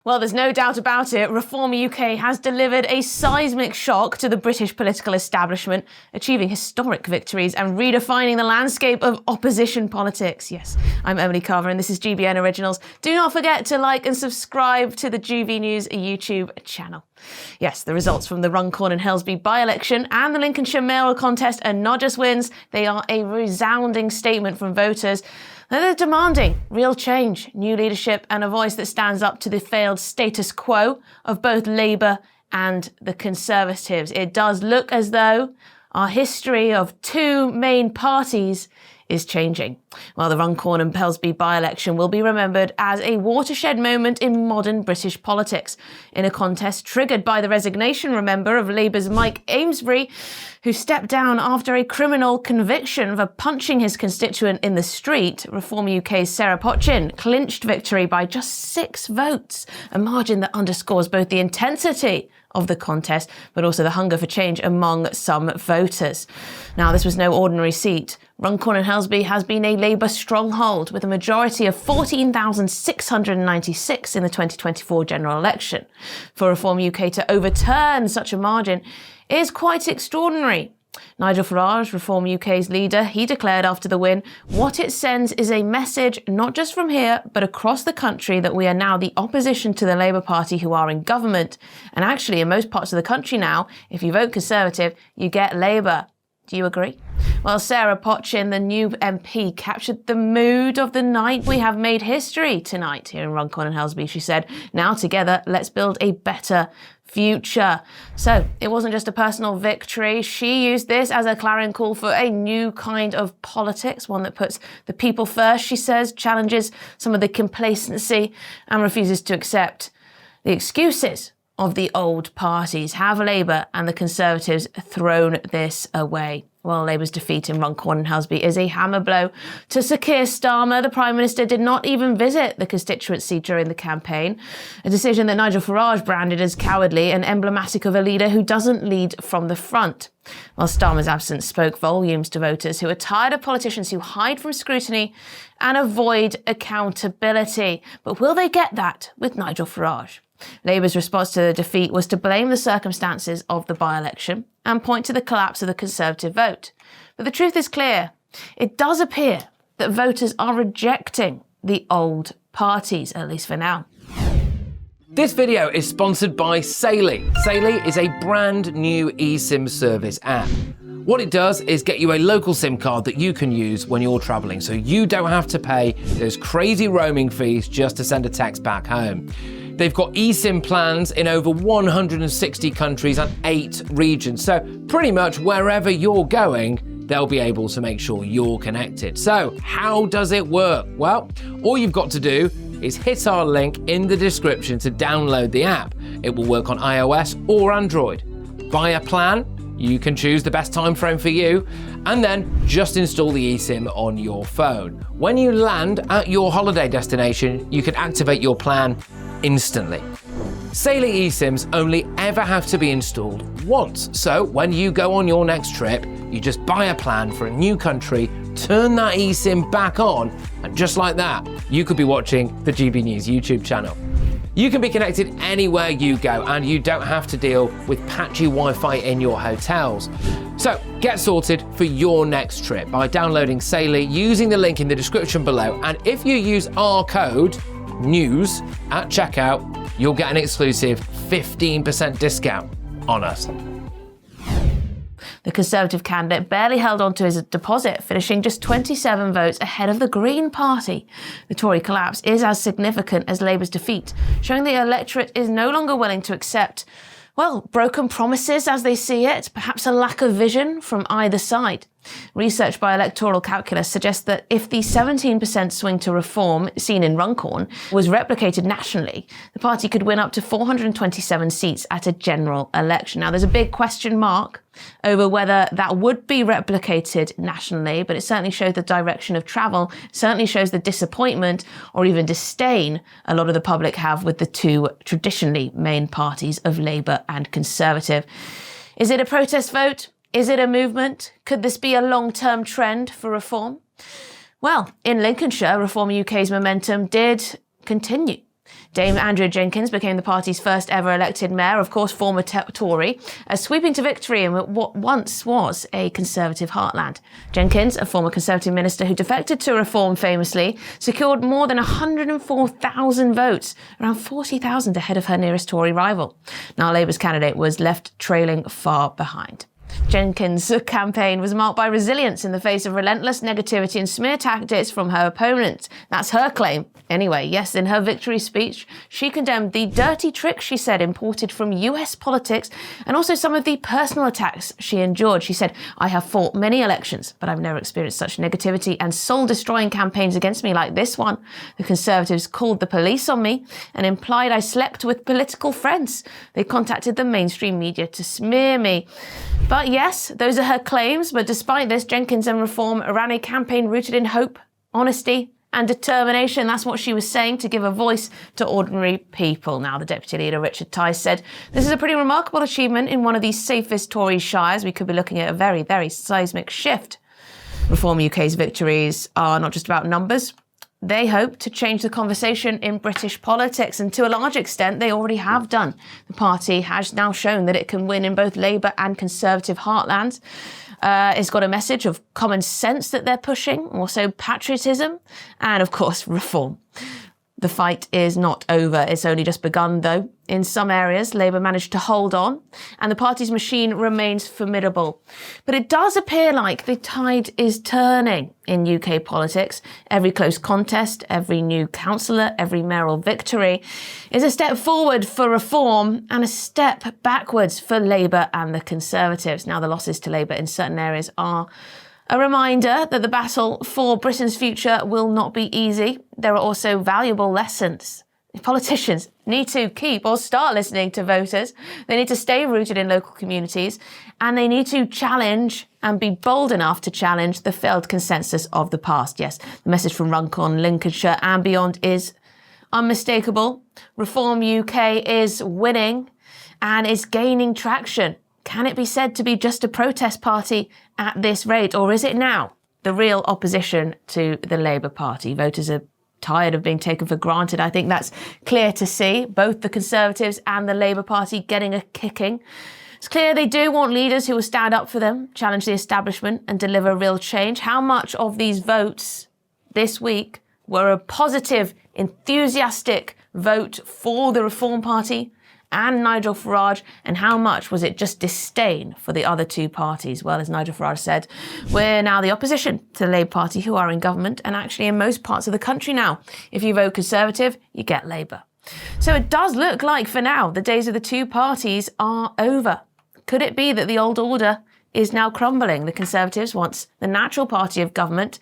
Well, there's no doubt about it, Reform UK has delivered a seismic shock to the British political establishment, achieving historic victories and redefining the landscape of opposition politics. Yes, I'm Emily Carver and this is GBN Originals. Do not forget to like and subscribe to the GB News YouTube channel. Yes, the results from the Runcorn and Helsby by-election and the Lincolnshire mayoral contest are not just wins, they are a resounding statement from voters. They're demanding real change, new leadership and a voice that stands up to the failed status quo of both Labour and the Conservatives. It does look as though our history of two main parties is changing. Well, the Runcorn and Helsby by-election will be remembered as a watershed moment in modern British politics, in a contest triggered by the resignation, remember, of Labour's Mike Amesbury, who stepped down after a criminal conviction for punching his constituent in the street. Reform UK's Sarah Potchin clinched victory by just 6 votes, a margin that underscores both the intensity of the contest, but also the hunger for change among some voters. Now, this was no ordinary seat. Runcorn and Helsby has been a Labour stronghold, with a majority of 14,696 in the 2024 general election. For Reform UK to overturn such a margin is quite extraordinary. Nigel Farage, Reform UK's leader, he declared after the win, what it sends is a message not just from here, but across the country that we are now the opposition to the Labour Party who are in government. And actually, in most parts of the country now, if you vote Conservative, you get Labour. Do you agree? Well, Sarah Potchin, the new MP, captured the mood of the night. We have made history tonight here in Runcorn and Helsby, she said. Now together, let's build a better future. So it wasn't just a personal victory. She used this as a clarion call for a new kind of politics, one that puts the people first, she says, challenges some of the complacency and refuses to accept the excuses of the old parties. Have Labour and the Conservatives thrown this away? Well, Labour's defeat in Runcorn and Helsby is a hammer blow to Sir Keir Starmer. The Prime Minister did not even visit the constituency during the campaign, a decision that Nigel Farage branded as cowardly and emblematic of a leader who doesn't lead from the front. Well, Starmer's absence spoke volumes to voters who are tired of politicians who hide from scrutiny and avoid accountability. But will they get that with Nigel Farage? Labour's response to the defeat was to blame the circumstances of the by-election and point to the collapse of the Conservative vote. But the truth is clear. It does appear that voters are rejecting the old parties, at least for now. This video is sponsored by Saily. Saily is a brand new eSIM service app. What it does is get you a local SIM card that you can use when you're travelling, so you don't have to pay those crazy roaming fees just to send a text back home. They've got eSIM plans in over 160 countries and 8 regions. So pretty much wherever you're going, they'll be able to make sure you're connected. So how does it work? Well, all you've got to do is hit our link in the description to download the app. It will work on iOS or Android. Buy a plan, you can choose the best time frame for you, and then just install the eSIM on your phone. When you land at your holiday destination, you can activate your plan instantly. Saily eSIMs only ever have to be installed once, so when you go on your next trip, you just buy a plan for a new country, turn that eSIM back on, and just like that, you could be watching the GB News YouTube channel. You can be connected anywhere you go, and you don't have to deal with patchy Wi-Fi in your hotels. So get sorted for your next trip by downloading Saily using the link in the description below, and if you use our code NEWS at checkout, you'll get an exclusive 15% discount on us. The Conservative candidate barely held on to his deposit, finishing just 27 votes ahead of the Green Party. The Tory collapse is as significant as Labour's defeat, showing the electorate is no longer willing to accept, well, broken promises as they see it, perhaps a lack of vision from either side. Research by Electoral Calculus suggests that if the 17% swing to reform seen in Runcorn was replicated nationally, the party could win up to 427 seats at a general election. Now, there's a big question mark over whether that would be replicated nationally, but it certainly shows the direction of travel, certainly shows the disappointment or even disdain a lot of the public have with the two traditionally main parties of Labour and Conservative. Is it a protest vote? Is it a movement? Could this be a long-term trend for reform? Well, in Lincolnshire, Reform UK's momentum did continue. Dame Andrea Jenkyns became the party's first ever elected mayor, of course former Tory, sweeping to victory in what once was a Conservative heartland. Jenkyns, a former Conservative minister who defected to Reform famously, secured more than 104,000 votes, around 40,000 ahead of her nearest Tory rival. Now Labour's candidate was left trailing far behind. Jenkyns' campaign was marked by resilience in the face of relentless negativity and smear tactics from her opponents. That's her claim. Anyway, yes, in her victory speech, she condemned the dirty tricks, she said, imported from US politics and also some of the personal attacks she endured. She said, "I have fought many elections, but I've never experienced such negativity and soul-destroying campaigns against me like this one. The Conservatives called the police on me and implied I slept with political friends. They contacted the mainstream media to smear me." But yes, those are her claims. But despite this, Jenkyns and Reform ran a campaign rooted in hope, honesty and determination. That's what she was saying, to give a voice to ordinary people. Now, the Deputy Leader, Richard Tice, said, "This is a pretty remarkable achievement in one of the safest Tory shires. We could be looking at a very, very seismic shift." Reform UK's victories are not just about numbers. They hope to change the conversation in British politics, and to a large extent, they already have done. The party has now shown that it can win in both Labour and Conservative heartlands. It's got a message of common sense that they're pushing, also patriotism, and of course, reform. The fight is not over. It's only just begun, though. In some areas, Labour managed to hold on, and the party's machine remains formidable. But it does appear like the tide is turning in UK politics. Every close contest, every new councillor, every mayoral victory is a step forward for Reform and a step backwards for Labour and the Conservatives. Now, the losses to Labour in certain areas are a reminder that the battle for Britain's future will not be easy. There are also valuable lessons. Politicians need to keep or start listening to voters. They need to stay rooted in local communities, and they need to challenge and be bold enough to challenge the failed consensus of the past. Yes, the message from Runcorn, Lincolnshire and beyond is unmistakable. Reform UK is winning and is gaining traction. Can it be said to be just a protest party at this rate, or is it now the real opposition to the Labour Party? Voters are tired of being taken for granted. I think that's clear to see. Both the Conservatives and the Labour Party getting a kicking. It's clear they do want leaders who will stand up for them, challenge the establishment and deliver real change. How much of these votes this week were a positive, enthusiastic vote for the Reform Party and Nigel Farage, and how much was it just disdain for the other two parties? Well, as Nigel Farage said, we're now the opposition to the Labour Party, who are in government and actually in most parts of the country now. If you vote Conservative, you get Labour. So it does look like, for now, the days of the two parties are over. Could it be that the old order is now crumbling? The Conservatives, once the natural party of government,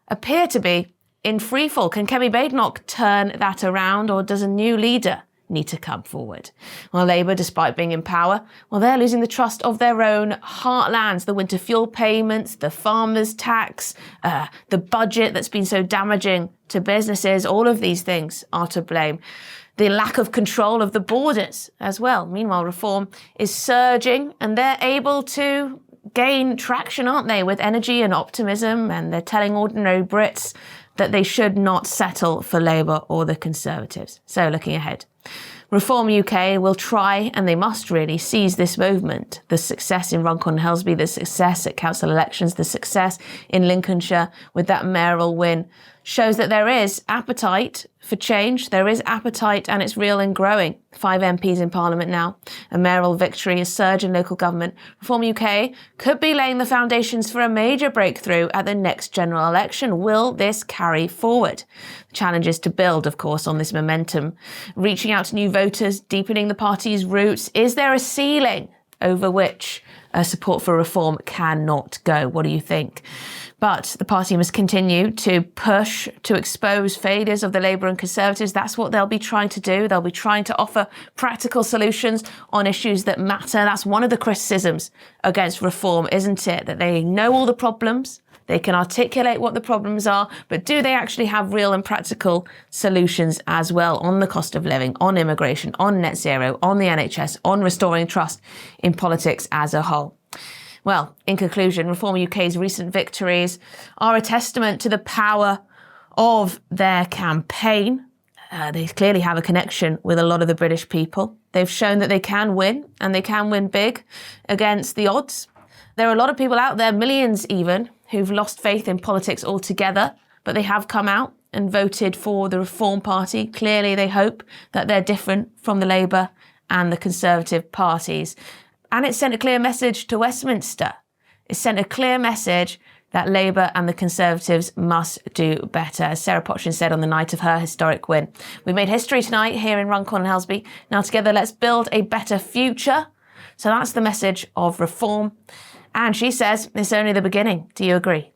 appear to be in freefall. Can Kemi Badenoch turn that around, or does a new leader need to come forward? Well, Labour, despite being in power, well, they're losing the trust of their own heartlands. The winter fuel payments, the farmers' tax, the budget that's been so damaging to businesses, all of these things are to blame. The lack of control of the borders as well. Meanwhile, Reform is surging and they're able to gain traction, aren't they, with energy and optimism, and they're telling ordinary Brits that they should not settle for Labour or the Conservatives. So looking ahead, Reform UK will try, and they must really, seize this movement. The success in Runcorn Helsby, the success at council elections, the success in Lincolnshire with that mayoral win shows that there is appetite for change. There is appetite, and it's real and growing. 5 MPs in Parliament now, a mayoral victory, a surge in local government. Reform UK could be laying the foundations for a major breakthrough at the next general election. Will this carry forward? The challenge is to build, of course, on this momentum, reaching out to new voters, deepening the party's roots. Is there a ceiling over which support for reform cannot go? What do you think? But the party must continue to push to expose failures of the Labour and Conservatives. That's what they'll be trying to do. They'll be trying to offer practical solutions on issues that matter. That's one of the criticisms against Reform, isn't it? That they know all the problems, they can articulate what the problems are, but do they actually have real and practical solutions as well on the cost of living, on immigration, on net zero, on the NHS, on restoring trust in politics as a whole? Well, in conclusion, Reform UK's recent victories are a testament to the power of their campaign. They clearly have a connection with a lot of the British people. They've shown that they can win, and they can win big against the odds. There are a lot of people out there, millions even, who've lost faith in politics altogether, but they have come out and voted for the Reform Party. Clearly, they hope that they're different from the Labour and the Conservative parties. And it sent a clear message to Westminster. It sent a clear message that Labour and the Conservatives must do better, as Sarah Potchin said on the night of her historic win. We made history tonight here in Runcorn Helsby. Now together, let's build a better future. So that's the message of reform. And she says it's only the beginning. Do you agree?